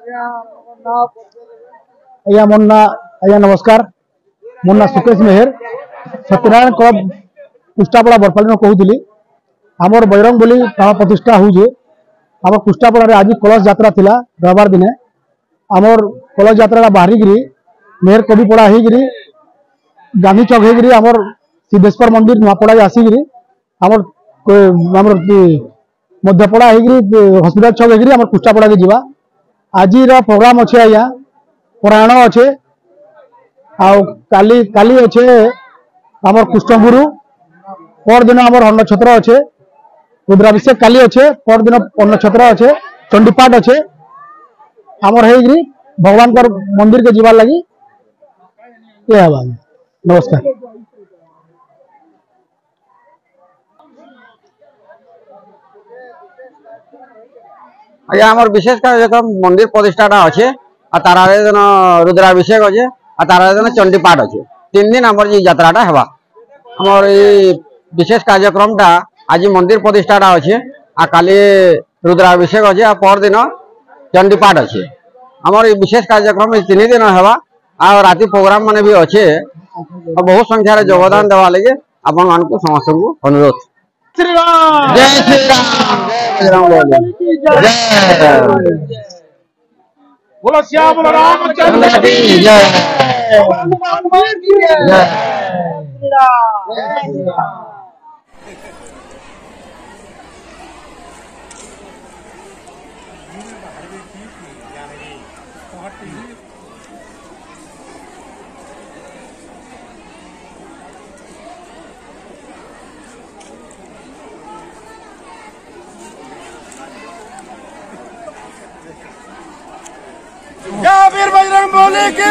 ଆଜ୍ଞା ମୋର ନା ଆଜ୍ଞା ନମସ୍କାର ମୋ ନା ସୁକେଶ ମେହେର ସତ୍ୟନାରାୟଣ କ୍ଲବ କୁଷ୍ଟାପଡ଼ା ବରପାଲିରୁ କହୁଥିଲି। ଆମର ବୈରଙ୍ଗ ବୋଲି ପ୍ରାଣ ପ୍ରତିଷ୍ଠା ହଉଛେ। ଆମର କୁଷ୍ଟାପଡ଼ାରେ ଆଜି କଳସ ଯାତ୍ରା ଥିଲା ରବିବାର ଦିନେ। ଆମର କଳସ ଯାତ୍ରାଟା ବାହାରିକିରି ମେହେର କବିପଡ଼ା ହେଇକିରି ଗାନ୍ଧୀ ଚକ ହେଇକିରି ଆମର ସିद्धେଶ୍ୱର ମନ୍ଦିର ନୂଆପଡ଼ା ଆସିକିରି ଆମର ମଧ୍ୟପଡ଼ା ହେଇକିରି ହସ୍ପିଟାଲ ଛକ ହେଇକିରି ଆମର କୁଷ୍ଟାପଡ଼ାକେ ଯିବା। ଆଜିର ପ୍ରୋଗ୍ରାମ ଅଛେ ଆଜ୍ଞା ପରାୟଣ ଅଛେ ଆଉ କାଲି ଅଛେ ଆମର କୃଷ୍ଣଗୁରୁ ପରଦିନ ଆମର ଅନ୍ନଛତ୍ର ଅଛେ ରୁଦ୍ରାଭିଷେକ କାଲି ଅଛେ ପରଦିନ ଅନ୍ନଛତ୍ର ଅଛେ ଚଣ୍ଡीपाठ ଅଛେ ଆମର ହେଇକିରି ଭଗବାନଙ୍କର ମନ୍ଦିର के ଯିବାର ଲାଗି ये हवा नमस्कार। आज्ञा आमर विशेष कार्यक्रम मंदिर प्रतिष्ठाटा अच्छे आ तार दिन रुद्राभिषेक अच्छे आ तार दिन चंडीपाठ अच्छे 3 दिन आमर यात्राटा हेबा। आमर विशेष कार्यक्रमटा आज मंदिर प्रतिष्ठाटा अच्छे आ काली रुद्राभिषेक अच्छे आ पर दिन चंडीपाठ अच्छे। आमर विशेष कार्यक्रम 3 दिन हेबा आ राति प्रोग्राम माने भी अच्छे। बहुत संख्या योगदान देवा लगे आपण मानक समस्त को अनुरोध। श्री राम जय श्री राम जय बजरंग जय बोलो श्याम रामचंद्र की जय जय वीर बजरंग बोले की